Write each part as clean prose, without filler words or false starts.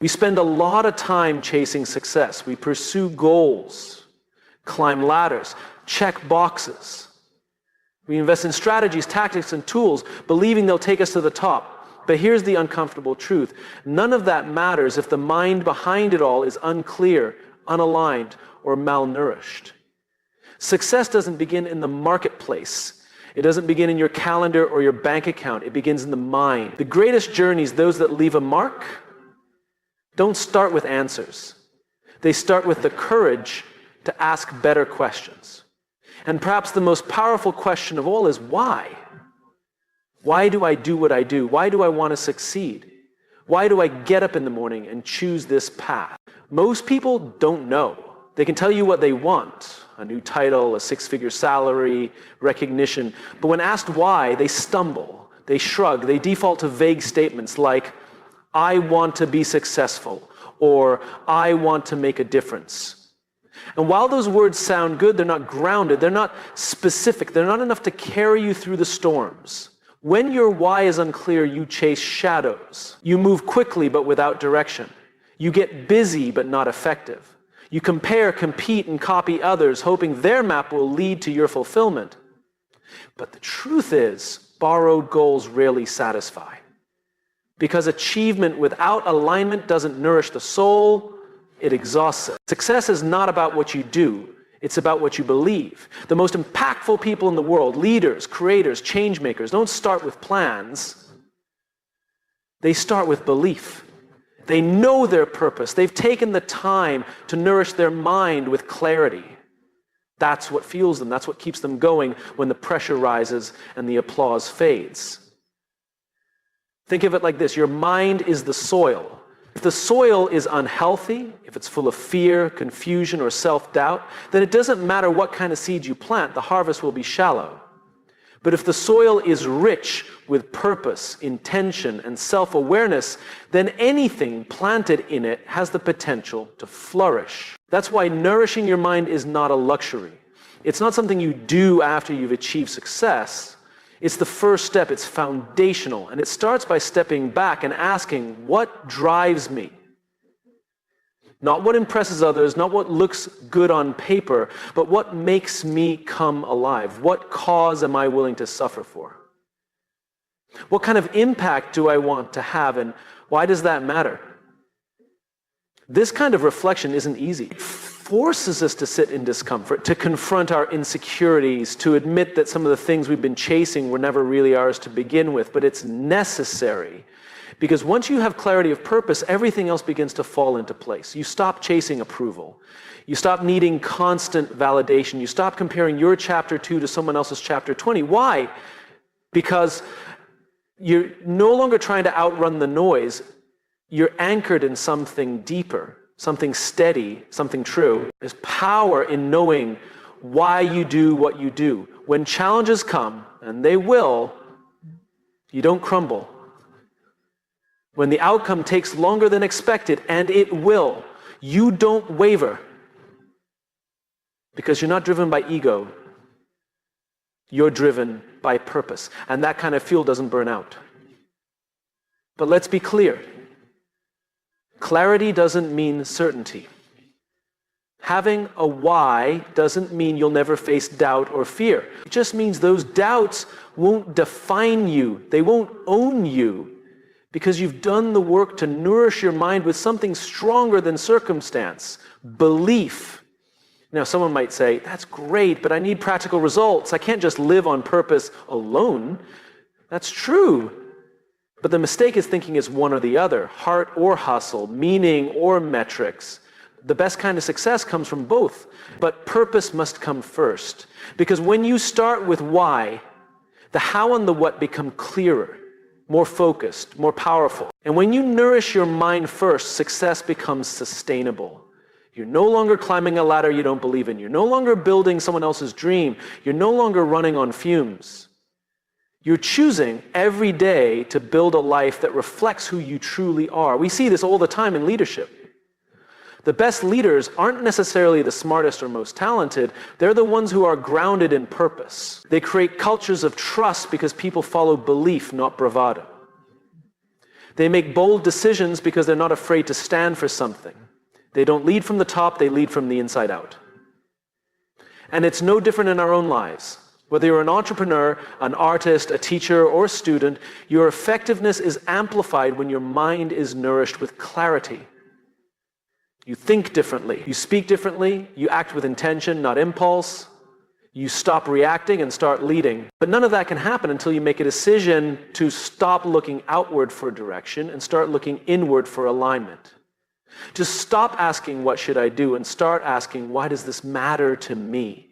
We spend a lot of time chasing success. We pursue goals, climb ladders, check boxes. We invest in strategies, tactics, and tools, believing they'll take us to the top. But here's the uncomfortable truth. None of that matters if the mind behind it all is unclear, unaligned, or malnourished. Success doesn't begin in the marketplace. It doesn't begin in your calendar or your bank account. It begins in the mind. The greatest journeys, those that leave a mark, don't start with answers. They start with the courage to ask better questions. And perhaps the most powerful question of all is why? Why do I do what I do? Why do I want to succeed? Why do I get up in the morning and choose this path? Most people don't know. They can tell you what they want, a new title, a six-figure salary, recognition. But when asked why, they stumble, they shrug, they default to vague statements like, I want to be successful, or I want to make a difference. And while those words sound good, they're not grounded, they're not specific, they're not enough to carry you through the storms. When your why is unclear, you chase shadows. You move quickly but without direction. You get busy but not effective. You compare, compete, and copy others, hoping their map will lead to your fulfillment. But the truth is, borrowed goals rarely satisfy. Because achievement without alignment doesn't nourish the soul, it exhausts it. Success is not about what you do, it's about what you believe. The most impactful people in the world, leaders, creators, change makers, don't start with plans. They start with belief. They know their purpose. They've taken the time to nourish their mind with clarity. That's what fuels them. That's what keeps them going when the pressure rises and the applause fades. Think of it like this. Your mind is the soil. If the soil is unhealthy, if it's full of fear, confusion, or self-doubt, then it doesn't matter what kind of seeds you plant, the harvest will be shallow. But if the soil is rich with purpose, intention, and self-awareness, then anything planted in it has the potential to flourish. That's why nourishing your mind is not a luxury. It's not something you do after you've achieved success. It's the first step, it's foundational, and it starts by stepping back and asking, what drives me? Not what impresses others, not what looks good on paper, but what makes me come alive? What cause am I willing to suffer for? What kind of impact do I want to have, and why does that matter? This kind of reflection isn't easy. It forces us to sit in discomfort, to confront our insecurities, to admit that some of the things we've been chasing were never really ours to begin with, but it's necessary. Because once you have clarity of purpose, everything else begins to fall into place. You stop chasing approval. You stop needing constant validation. You stop comparing your chapter 2 to someone else's chapter 20. Why? Because you're no longer trying to outrun the noise. You're anchored in something deeper, something steady, something true. There's power in knowing why you do what you do. When challenges come, and they will, you don't crumble. When the outcome takes longer than expected, and it will, you don't waver. Because you're not driven by ego. You're driven by purpose. And that kind of fuel doesn't burn out. But let's be clear. Clarity doesn't mean certainty. Having a why doesn't mean you'll never face doubt or fear. It just means those doubts won't define you. They won't own you. Because you've done the work to nourish your mind with something stronger than circumstance, belief. Now, someone might say, that's great, but I need practical results. I can't just live on purpose alone. That's true. But the mistake is thinking it's one or the other, heart or hustle, meaning or metrics. The best kind of success comes from both. But purpose must come first. Because when you start with why, the how and the what become clearer, more focused, more powerful. And when you nourish your mind first, success becomes sustainable. You're no longer climbing a ladder you don't believe in. You're no longer building someone else's dream. You're no longer running on fumes. You're choosing every day to build a life that reflects who you truly are. We see this all the time in leadership. The best leaders aren't necessarily the smartest or most talented. They're the ones who are grounded in purpose. They create cultures of trust because people follow belief, not bravado. They make bold decisions because they're not afraid to stand for something. They don't lead from the top, they lead from the inside out. And it's no different in our own lives. Whether you're an entrepreneur, an artist, a teacher, or a student, your effectiveness is amplified when your mind is nourished with clarity. You think differently, you speak differently, you act with intention, not impulse. You stop reacting and start leading. But none of that can happen until you make a decision to stop looking outward for direction and start looking inward for alignment. To stop asking, what should I do, and start asking, why does this matter to me?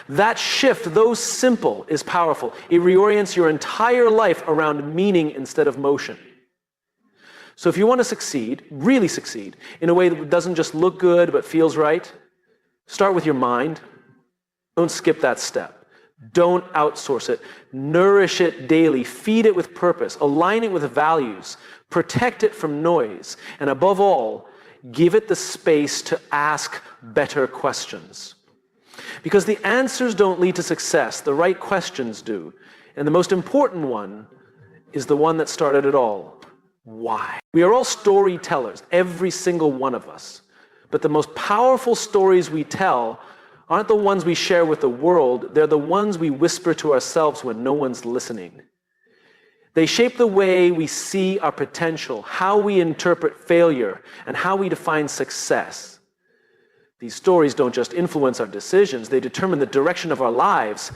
That shift, though simple, is powerful. It reorients your entire life around meaning instead of motion. So if you want to succeed, really succeed, in a way that doesn't just look good but feels right, start with your mind. Don't skip that step. Don't outsource it. Nourish it daily. Feed it with purpose. Align it with values. Protect it from noise. And above all, give it the space to ask better questions. Because the answers don't lead to success. The right questions do. And the most important one is the one that started it all. Why? We are all storytellers, every single one of us. But the most powerful stories we tell aren't the ones we share with the world. They're the ones we whisper to ourselves when no one's listening. They shape the way we see our potential, how we interpret failure, and how we define success. These stories don't just influence our decisions, they determine the direction of our lives.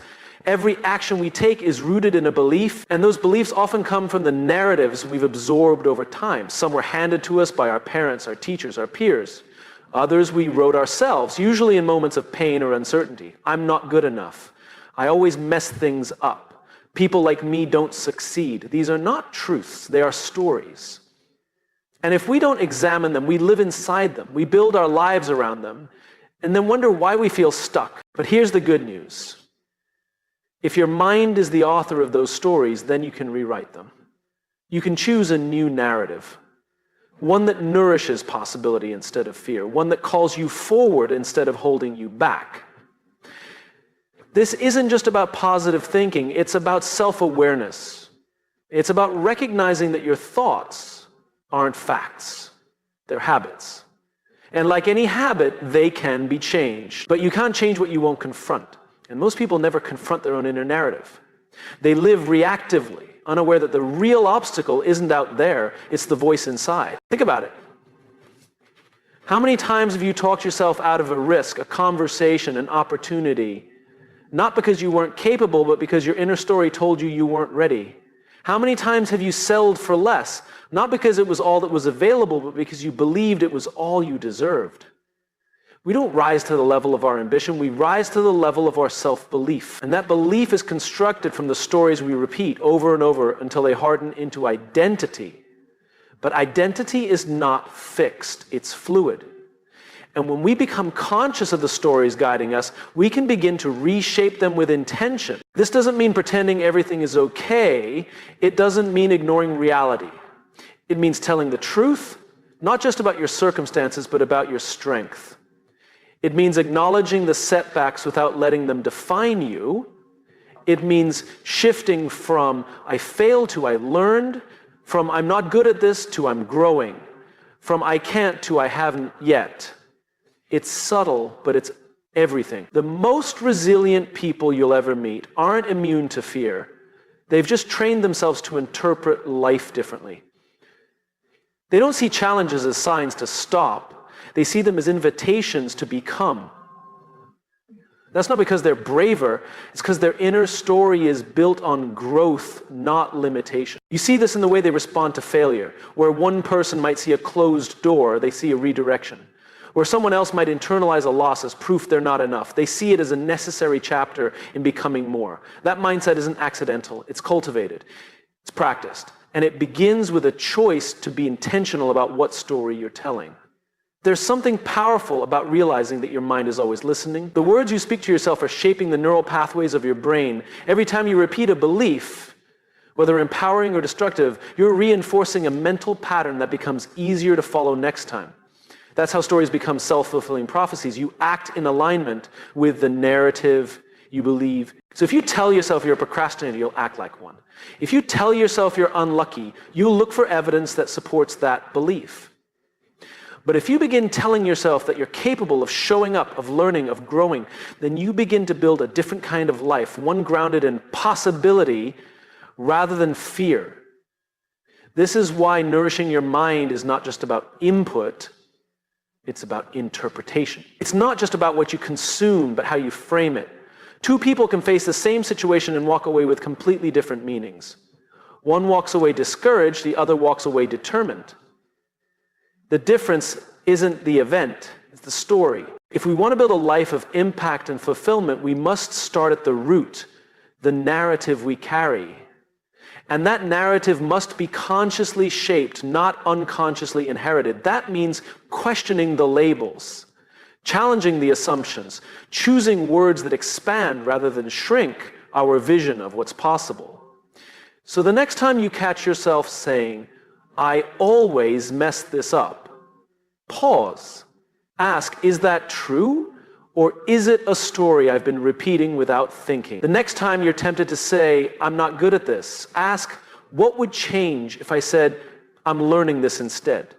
Every action we take is rooted in a belief, and those beliefs often come from the narratives we've absorbed over time. Some were handed to us by our parents, our teachers, our peers. Others we wrote ourselves, usually in moments of pain or uncertainty. I'm not good enough. I always mess things up. People like me don't succeed. These are not truths, they are stories. And if we don't examine them, we live inside them. We build our lives around them, and then wonder why we feel stuck. But here's the good news. If your mind is the author of those stories, then you can rewrite them. You can choose a new narrative. One that nourishes possibility instead of fear. One that calls you forward instead of holding you back. This isn't just about positive thinking, it's about self-awareness. It's about recognizing that your thoughts aren't facts, they're habits. And like any habit, they can be changed. But you can't change what you won't confront. And most people never confront their own inner narrative. They live reactively, unaware that the real obstacle isn't out there, it's the voice inside. Think about it. How many times have you talked yourself out of a risk, a conversation, an opportunity, not because you weren't capable, but because your inner story told you you weren't ready? How many times have you settled for less, not because it was all that was available, but because you believed it was all you deserved? We don't rise to the level of our ambition, we rise to the level of our self-belief. And that belief is constructed from the stories we repeat over and over until they harden into identity. But identity is not fixed, it's fluid. And when we become conscious of the stories guiding us, we can begin to reshape them with intention. This doesn't mean pretending everything is okay. It doesn't mean ignoring reality. It means telling the truth, not just about your circumstances, but about your strength. It means acknowledging the setbacks without letting them define you. It means shifting from I failed to I learned, from I'm not good at this to I'm growing, from I can't to I haven't yet. It's subtle, but it's everything. The most resilient people you'll ever meet aren't immune to fear. They've just trained themselves to interpret life differently. They don't see challenges as signs to stop. They see them as invitations to become. That's not because they're braver, it's because their inner story is built on growth, not limitation. You see this in the way they respond to failure, where one person might see a closed door, they see a redirection. Where someone else might internalize a loss as proof they're not enough. They see it as a necessary chapter in becoming more. That mindset isn't accidental, it's cultivated, it's practiced. And it begins with a choice to be intentional about what story you're telling. There's something powerful about realizing that your mind is always listening. The words you speak to yourself are shaping the neural pathways of your brain. Every time you repeat a belief, whether empowering or destructive, you're reinforcing a mental pattern that becomes easier to follow next time. That's how stories become self-fulfilling prophecies. You act in alignment with the narrative you believe. So if you tell yourself you're a procrastinator, you'll act like one. If you tell yourself you're unlucky, you'll look for evidence that supports that belief. But if you begin telling yourself that you're capable of showing up, of learning, of growing, then you begin to build a different kind of life, one grounded in possibility rather than fear. This is why nourishing your mind is not just about input, it's about interpretation. It's not just about what you consume, but how you frame it. Two people can face the same situation and walk away with completely different meanings. One walks away discouraged, the other walks away determined. The difference isn't the event, it's the story. If we want to build a life of impact and fulfillment, we must start at the root, the narrative we carry. And that narrative must be consciously shaped, not unconsciously inherited. That means questioning the labels, challenging the assumptions, choosing words that expand rather than shrink our vision of what's possible. So the next time you catch yourself saying, "I always mess this up," pause. Ask, is that true? Or is it a story I've been repeating without thinking? The next time you're tempted to say, "I'm not good at this," ask, what would change if I said, "I'm learning this instead"?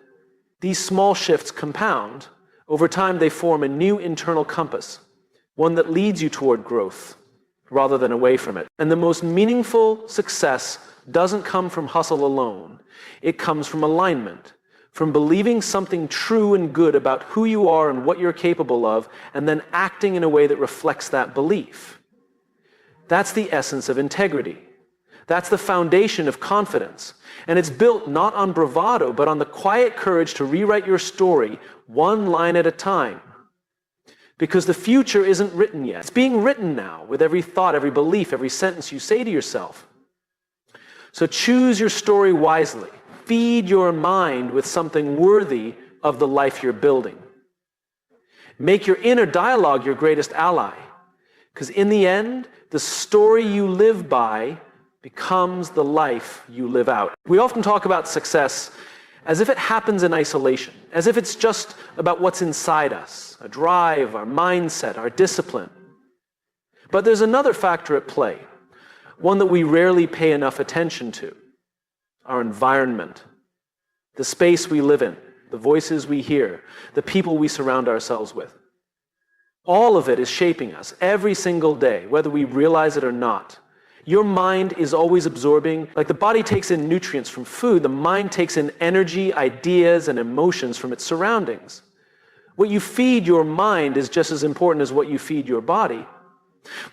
These small shifts compound. Over time, they form a new internal compass, one that leads you toward growth rather than away from it. And the most meaningful success doesn't come from hustle alone. It comes from alignment, from believing something true and good about who you are and what you're capable of, and then acting in a way that reflects that belief. That's the essence of integrity. That's the foundation of confidence. And it's built not on bravado, but on the quiet courage to rewrite your story one line at a time. Because the future isn't written yet. It's being written now with every thought, every belief, every sentence you say to yourself. So choose your story wisely. Feed your mind with something worthy of the life you're building. Make your inner dialogue your greatest ally. Because in the end, the story you live by becomes the life you live out. We often talk about success as if it happens in isolation, as if it's just about what's inside us, a drive, our mindset, our discipline. But there's another factor at play, one that we rarely pay enough attention to: our environment, the space we live in, the voices we hear, the people we surround ourselves with. All of it is shaping us every single day, whether we realize it or not. Your mind is always absorbing, like the body takes in nutrients from food, the mind takes in energy, ideas, and emotions from its surroundings. What you feed your mind is just as important as what you feed your body.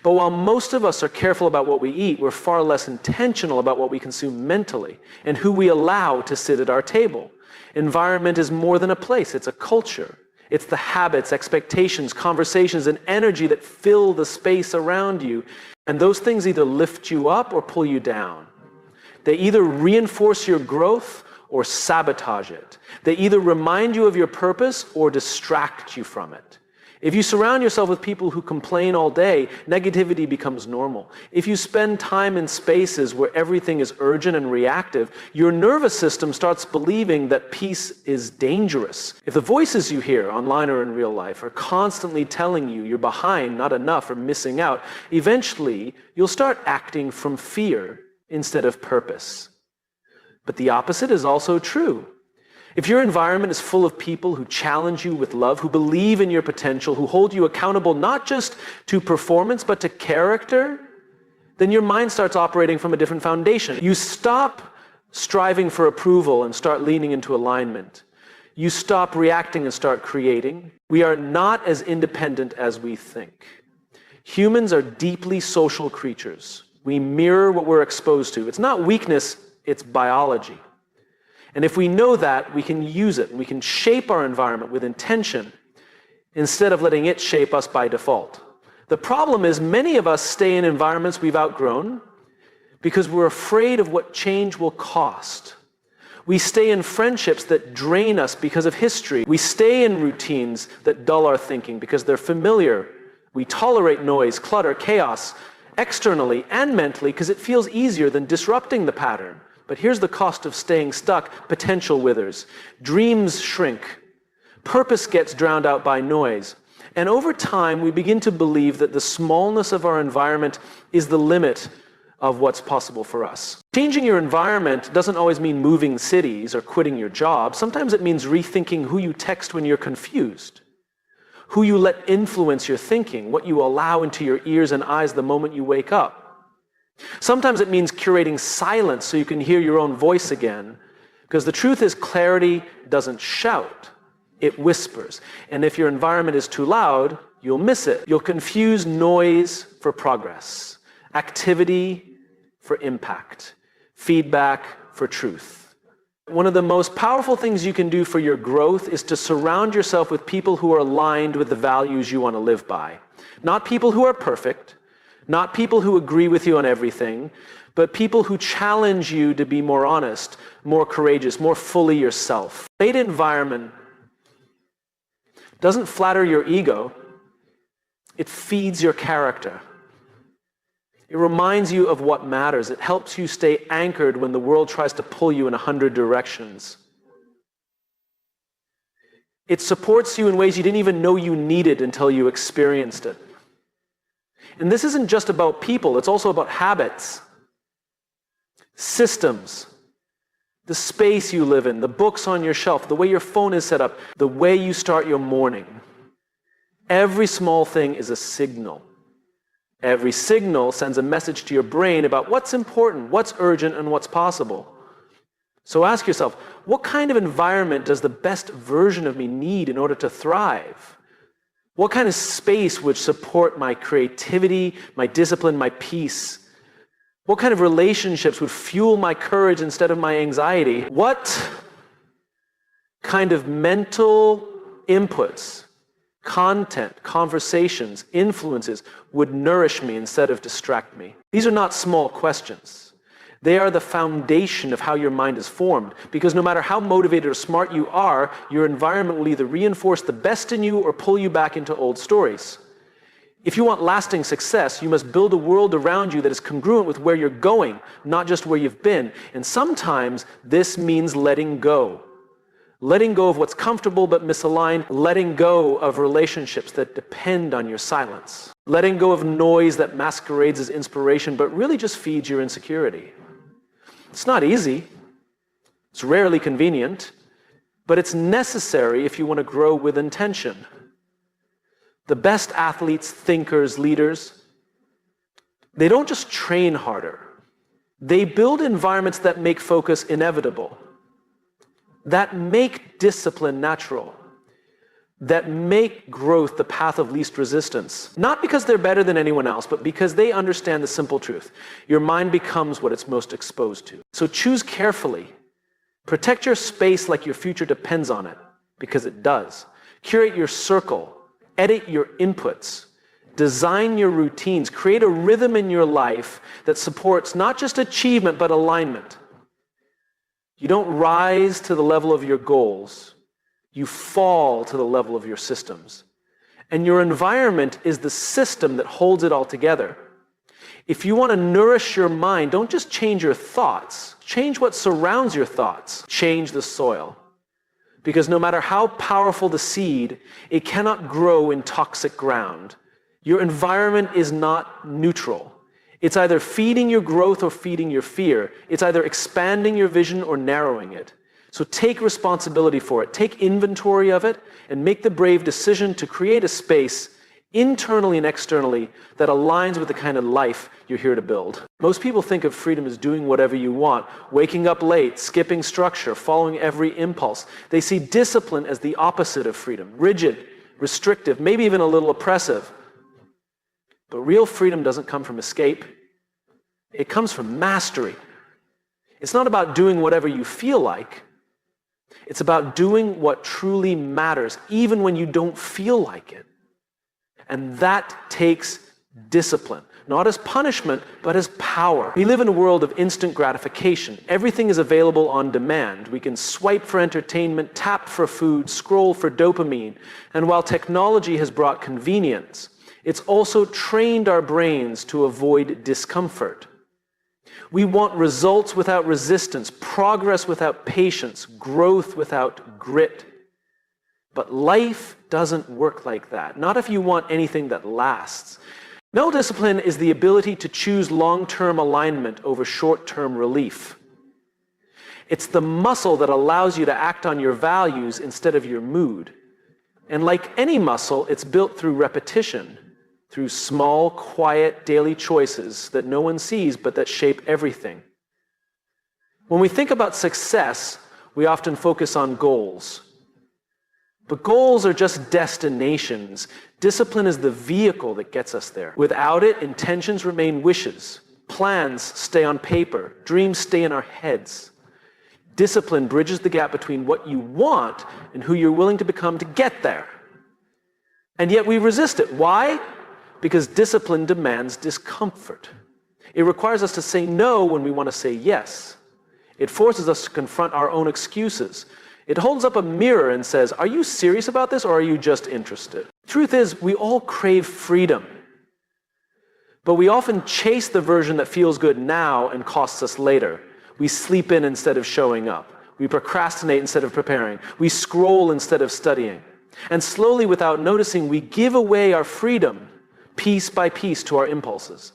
But while most of us are careful about what we eat, we're far less intentional about what we consume mentally and who we allow to sit at our table. Environment is more than a place, it's a culture. It's the habits, expectations, conversations, and energy that fill the space around you. And those things either lift you up or pull you down. They either reinforce your growth or sabotage it. They either remind you of your purpose or distract you from it. If you surround yourself with people who complain all day, negativity becomes normal. If you spend time in spaces where everything is urgent and reactive, your nervous system starts believing that peace is dangerous. If the voices you hear online or in real life are constantly telling you you're behind, not enough, or missing out, eventually you'll start acting from fear instead of purpose. But the opposite is also true. If your environment is full of people who challenge you with love, who believe in your potential, who hold you accountable not just to performance, but to character, then your mind starts operating from a different foundation. You stop striving for approval and start leaning into alignment. You stop reacting and start creating. We are not as independent as we think. Humans are deeply social creatures. We mirror what we're exposed to. It's not weakness, it's biology. And if we know that, we can use it, and we can shape our environment with intention instead of letting it shape us by default. The problem is many of us stay in environments we've outgrown because we're afraid of what change will cost. We stay in friendships that drain us because of history. We stay in routines that dull our thinking because they're familiar. We tolerate noise, clutter, chaos externally and mentally because it feels easier than disrupting the pattern. But here's the cost of staying stuck. Potential withers. Dreams shrink. Purpose gets drowned out by noise. And over time, we begin to believe that the smallness of our environment is the limit of what's possible for us. Changing your environment doesn't always mean moving cities or quitting your job. Sometimes it means rethinking who you text when you're confused, who you let influence your thinking, what you allow into your ears and eyes the moment you wake up. Sometimes it means curating silence so you can hear your own voice again, because the truth is clarity doesn't shout, it whispers. And if your environment is too loud, you'll miss it. You'll confuse noise for progress, activity for impact, feedback for truth. One of the most powerful things you can do for your growth is to surround yourself with people who are aligned with the values you want to live by. Not people who are perfect, not people who agree with you on everything, but people who challenge you to be more honest, more courageous, more fully yourself. A great environment doesn't flatter your ego, it feeds your character. It reminds you of what matters. It helps you stay anchored when the world tries to pull you in 100 directions. It supports you in ways you didn't even know you needed until you experienced it. And this isn't just about people, it's also about habits, systems, the space you live in, the books on your shelf, the way your phone is set up, the way you start your morning. Every small thing is a signal. Every signal sends a message to your brain about what's important, what's urgent, and what's possible. So ask yourself, what kind of environment does the best version of me need in order to thrive? What kind of space would support my creativity, my discipline, my peace? What kind of relationships would fuel my courage instead of my anxiety? What kind of mental inputs, content, conversations, influences would nourish me instead of distract me? These are not small questions. They are the foundation of how your mind is formed, because no matter how motivated or smart you are, your environment will either reinforce the best in you or pull you back into old stories. If you want lasting success, you must build a world around you that is congruent with where you're going, not just where you've been. And sometimes this means letting go. Letting go of what's comfortable but misaligned, letting go of relationships that depend on your silence, letting go of noise that masquerades as inspiration but really just feeds your insecurity. It's not easy, it's rarely convenient, but it's necessary if you want to grow with intention. The best athletes, thinkers, leaders, they don't just train harder. They build environments that make focus inevitable, that make discipline natural, that make growth the path of least resistance. Not because they're better than anyone else, but because they understand the simple truth. Your mind becomes what it's most exposed to. So choose carefully. Protect your space like your future depends on it, because it does. Curate your circle. Edit your inputs. Design your routines. Create a rhythm in your life that supports not just achievement, but alignment. You don't rise to the level of your goals. You fall to the level of your systems. And your environment is the system that holds it all together. If you want to nourish your mind, don't just change your thoughts. Change what surrounds your thoughts. Change the soil. Because no matter how powerful the seed, it cannot grow in toxic ground. Your environment is not neutral. It's either feeding your growth or feeding your fear. It's either expanding your vision or narrowing it. So take responsibility for it. Take inventory of it and make the brave decision to create a space internally and externally that aligns with the kind of life you're here to build. Most people think of freedom as doing whatever you want, waking up late, skipping structure, following every impulse. They see discipline as the opposite of freedom, rigid, restrictive, maybe even a little oppressive. But real freedom doesn't come from escape. It comes from mastery. It's not about doing whatever you feel like. It's about doing what truly matters, even when you don't feel like it. And that takes discipline, not as punishment, but as power. We live in a world of instant gratification. Everything is available on demand. We can swipe for entertainment, tap for food, scroll for dopamine. And while technology has brought convenience, it's also trained our brains to avoid discomfort. We want results without resistance, progress without patience, growth without grit. But life doesn't work like that. Not if you want anything that lasts. Mental discipline is the ability to choose long-term alignment over short-term relief. It's the muscle that allows you to act on your values instead of your mood. And like any muscle, it's built through repetition, through small, quiet, daily choices that no one sees but that shape everything. When we think about success, we often focus on goals. But goals are just destinations. Discipline is the vehicle that gets us there. Without it, intentions remain wishes. Plans stay on paper. Dreams stay in our heads. Discipline bridges the gap between what you want and who you're willing to become to get there. And yet we resist it. Why? Because discipline demands discomfort. It requires us to say no when we want to say yes. It forces us to confront our own excuses. It holds up a mirror and says, are you serious about this or are you just interested? Truth is, we all crave freedom. But we often chase the version that feels good now and costs us later. We sleep in instead of showing up. We procrastinate instead of preparing. We scroll instead of studying. And slowly, without noticing, we give away our freedom, piece by piece, to our impulses.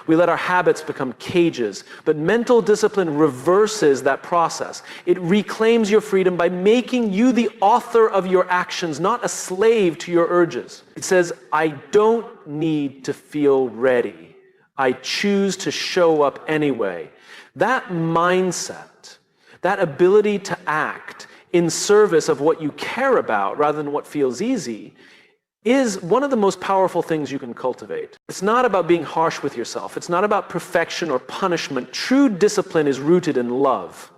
We let our habits become cages, but mental discipline reverses that process. It reclaims your freedom by making you the author of your actions, not a slave to your urges. It says, I don't need to feel ready. I choose to show up anyway. That mindset, that ability to act in service of what you care about rather than what feels easy, is one of the most powerful things you can cultivate. It's not about being harsh with yourself. It's not about perfection or punishment. True discipline is rooted in love.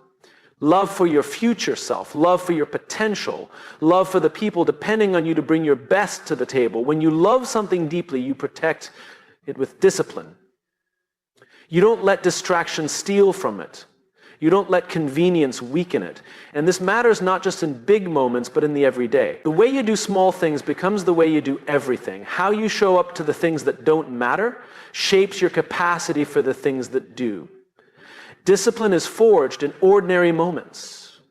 Love for your future self, love for your potential, love for the people depending on you to bring your best to the table. When you love something deeply, you protect it with discipline. You don't let distraction steal from it. You don't let convenience weaken it. And this matters not just in big moments, but in the everyday. The way you do small things becomes the way you do everything. How you show up to the things that don't matter shapes your capacity for the things that do. Discipline is forged in ordinary moments.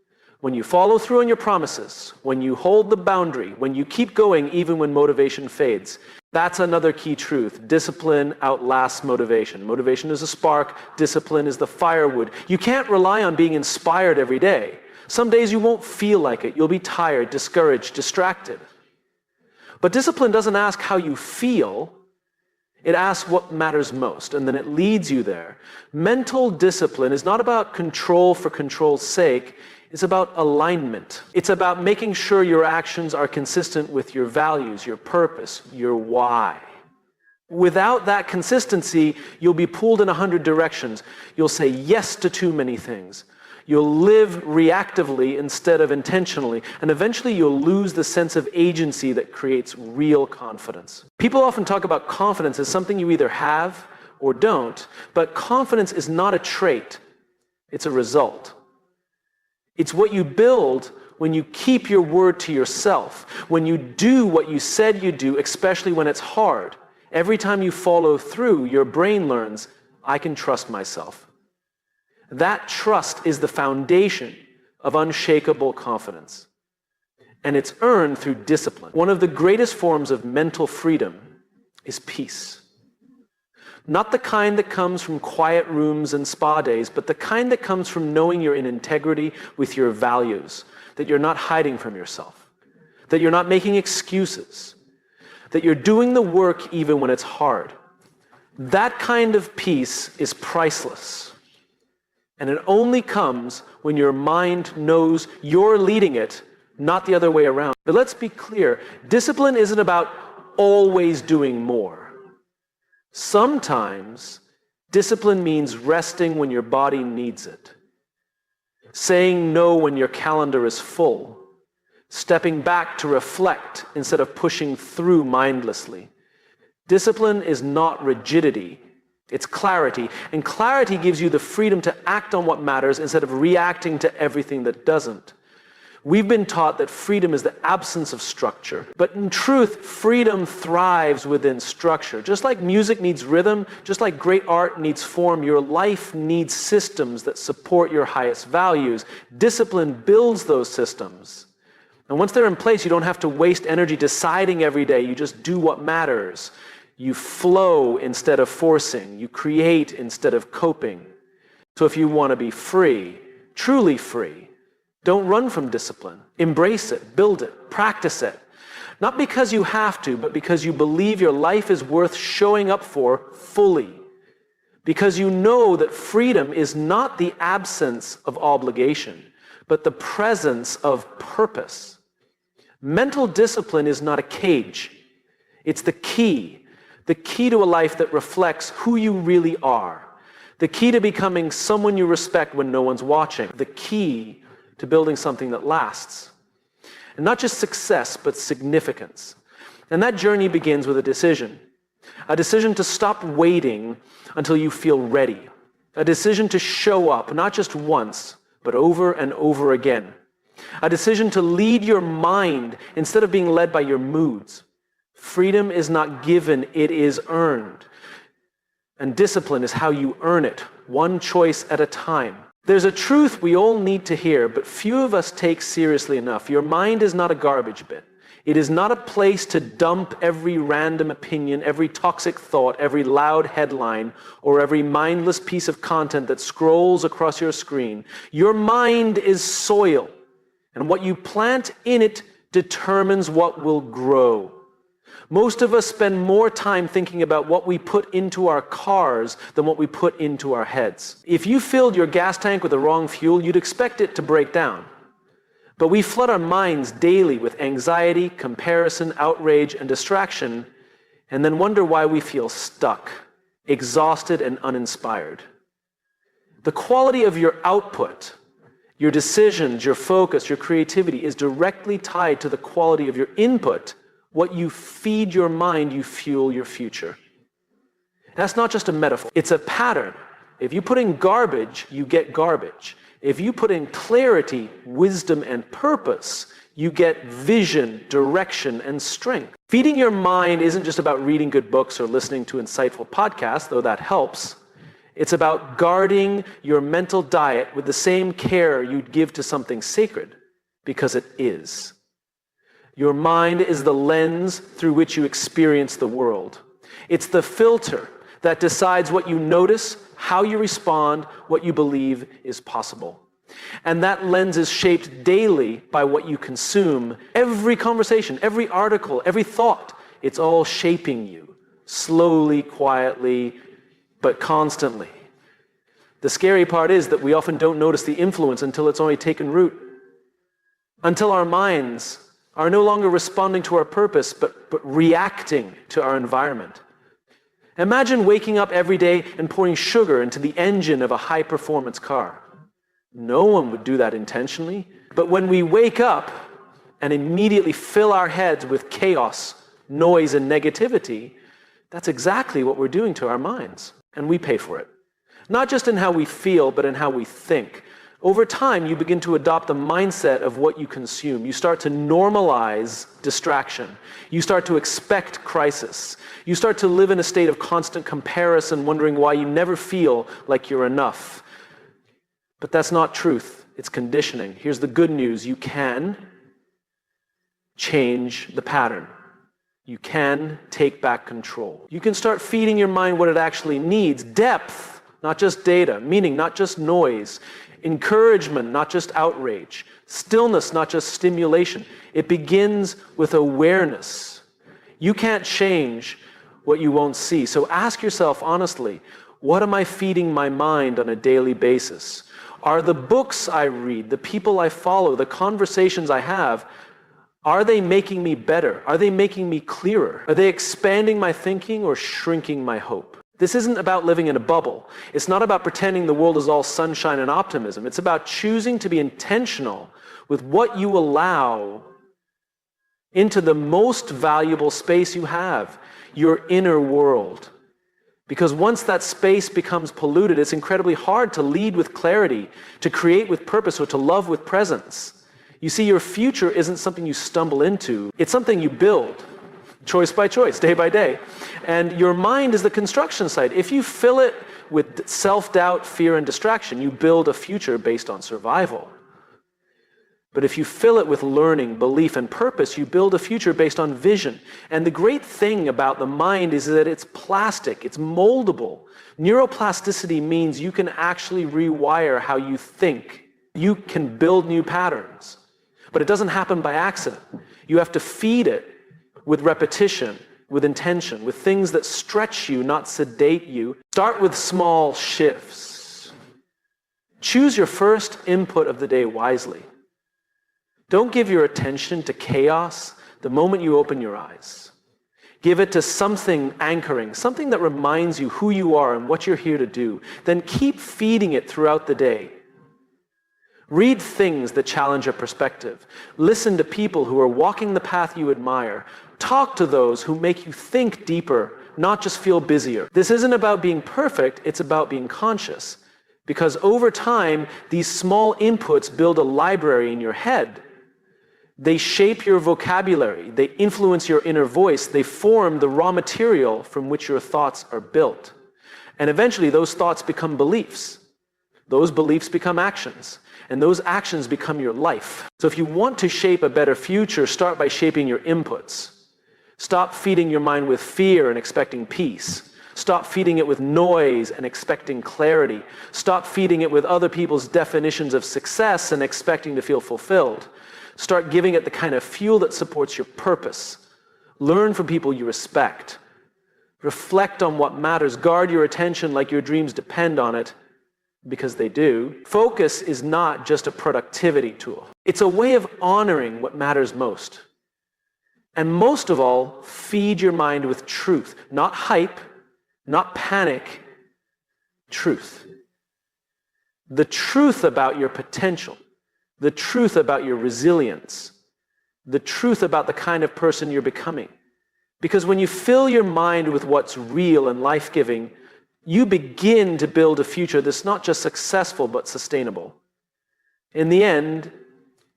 When you follow through on your promises, when you hold the boundary, when you keep going even when motivation fades. That's another key truth. Discipline outlasts motivation. Motivation is a spark. Discipline is the firewood. You can't rely on being inspired every day. Some days you won't feel like it. You'll be tired, discouraged, distracted. But discipline doesn't ask how you feel. It asks what matters most, and then it leads you there. Mental discipline is not about control for control's sake. It's about alignment. It's about making sure your actions are consistent with your values, your purpose, your why. Without that consistency, you'll be pulled in 100 directions. You'll say yes to too many things. You'll live reactively instead of intentionally, and eventually you'll lose the sense of agency that creates real confidence. People often talk about confidence as something you either have or don't, but confidence is not a trait. It's a result. It's what you build when you keep your word to yourself, when you do what you said you'd do, especially when it's hard. Every time you follow through, your brain learns, I can trust myself. That trust is the foundation of unshakable confidence. And it's earned through discipline. One of the greatest forms of mental freedom is peace. Not the kind that comes from quiet rooms and spa days, but the kind that comes from knowing you're in integrity with your values, that you're not hiding from yourself, that you're not making excuses, that you're doing the work even when it's hard. That kind of peace is priceless. And it only comes when your mind knows you're leading it, not the other way around. But let's be clear, discipline isn't about always doing more. Sometimes, discipline means resting when your body needs it, saying no when your calendar is full, stepping back to reflect instead of pushing through mindlessly. Discipline is not rigidity, it's clarity, and clarity gives you the freedom to act on what matters instead of reacting to everything that doesn't. We've been taught that freedom is the absence of structure. But in truth, freedom thrives within structure. Just like music needs rhythm, just like great art needs form, your life needs systems that support your highest values. Discipline builds those systems. And once they're in place, you don't have to waste energy deciding every day. You just do what matters. You flow instead of forcing. You create instead of coping. So if you want to be free, truly free, don't run from discipline. Embrace it, build it, practice it. Not because you have to, but because you believe your life is worth showing up for fully. Because you know that freedom is not the absence of obligation, but the presence of purpose. Mental discipline is not a cage. It's the key to a life that reflects who you really are. The key to becoming someone you respect when no one's watching. The key to building something that lasts. And not just success, but significance. And that journey begins with a decision. A decision to stop waiting until you feel ready. A decision to show up, not just once, but over and over again. A decision to lead your mind instead of being led by your moods. Freedom is not given, it is earned. And discipline is how you earn it, one choice at a time. There's a truth we all need to hear, but few of us take seriously enough. Your mind is not a garbage bin. It is not a place to dump every random opinion, every toxic thought, every loud headline, or every mindless piece of content that scrolls across your screen. Your mind is soil, and what you plant in it determines what will grow. Most of us spend more time thinking about what we put into our cars than what we put into our heads. If you filled your gas tank with the wrong fuel, you'd expect it to break down. But we flood our minds daily with anxiety, comparison, outrage, and distraction, and then wonder why we feel stuck, exhausted, and uninspired. The quality of your output, your decisions, your focus, your creativity is directly tied to the quality of your input. What you feed your mind, you fuel your future. That's not just a metaphor. It's a pattern. If you put in garbage, you get garbage. If you put in clarity, wisdom, and purpose, you get vision, direction, and strength. Feeding your mind isn't just about reading good books or listening to insightful podcasts, though that helps. It's about guarding your mental diet with the same care you'd give to something sacred, because it is. Your mind is the lens through which you experience the world. It's the filter that decides what you notice, how you respond, what you believe is possible. And that lens is shaped daily by what you consume. Every conversation, every article, every thought, it's all shaping you, slowly, quietly, but constantly. The scary part is that we often don't notice the influence until it's already taken root. Until our minds are no longer responding to our purpose, but reacting to our environment. Imagine waking up every day and pouring sugar into the engine of a high-performance car. No one would do that intentionally. But when we wake up and immediately fill our heads with chaos, noise, and negativity, that's exactly what we're doing to our minds. And we pay for it. Not just in how we feel, but in how we think. Over time, you begin to adopt the mindset of what you consume. You start to normalize distraction. You start to expect crisis. You start to live in a state of constant comparison, wondering why you never feel like you're enough. But that's not truth. It's conditioning. Here's the good news. You can change the pattern. You can take back control. You can start feeding your mind what it actually needs. Depth, not just data. Meaning, not just noise. Encouragement, not just outrage. Stillness, not just stimulation. It begins with awareness. You can't change what you won't see. So ask yourself honestly, what am I feeding my mind on a daily basis? Are the books I read, the people I follow, the conversations I have, are they making me better? Are they making me clearer? Are they expanding my thinking or shrinking my hope? This isn't about living in a bubble. It's not about pretending the world is all sunshine and optimism. It's about choosing to be intentional with what you allow into the most valuable space you have, your inner world. Because once that space becomes polluted, it's incredibly hard to lead with clarity, to create with purpose, or to love with presence. You see, your future isn't something you stumble into. It's something you build. Choice by choice, day by day. And your mind is the construction site. If you fill it with self-doubt, fear, and distraction, you build a future based on survival. But if you fill it with learning, belief, and purpose, you build a future based on vision. And the great thing about the mind is that it's plastic, it's moldable. Neuroplasticity means you can actually rewire how you think. You can build new patterns. But it doesn't happen by accident. You have to feed it with repetition, with intention, with things that stretch you, not sedate you. Start with small shifts. Choose your first input of the day wisely. Don't give your attention to chaos the moment you open your eyes. Give it to something anchoring, something that reminds you who you are and what you're here to do. Then keep feeding it throughout the day. Read things that challenge your perspective. Listen to people who are walking the path you admire. Talk to those who make you think deeper, not just feel busier. This isn't about being perfect, it's about being conscious. Because over time, these small inputs build a library in your head. They shape your vocabulary, they influence your inner voice, they form the raw material from which your thoughts are built. And eventually those thoughts become beliefs. Those beliefs become actions. And those actions become your life. So if you want to shape a better future, start by shaping your inputs. Stop feeding your mind with fear and expecting peace. Stop feeding it with noise and expecting clarity. Stop feeding it with other people's definitions of success and expecting to feel fulfilled. Start giving it the kind of fuel that supports your purpose. Learn from people you respect. Reflect on what matters. Guard your attention like your dreams depend on it, because they do. Focus is not just a productivity tool. It's a way of honoring what matters most. And most of all, feed your mind with truth. Not hype, not panic, truth. The truth about your potential. The truth about your resilience, the truth about the kind of person you're becoming. Because when you fill your mind with what's real and life-giving, you begin to build a future that's not just successful, but sustainable. In the end,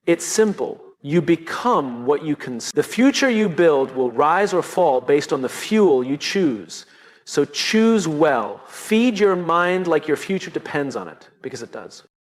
it's simple. You become what you consume. The future you build will rise or fall based on the fuel you choose. So choose well. Feed your mind like your future depends on it, because it does.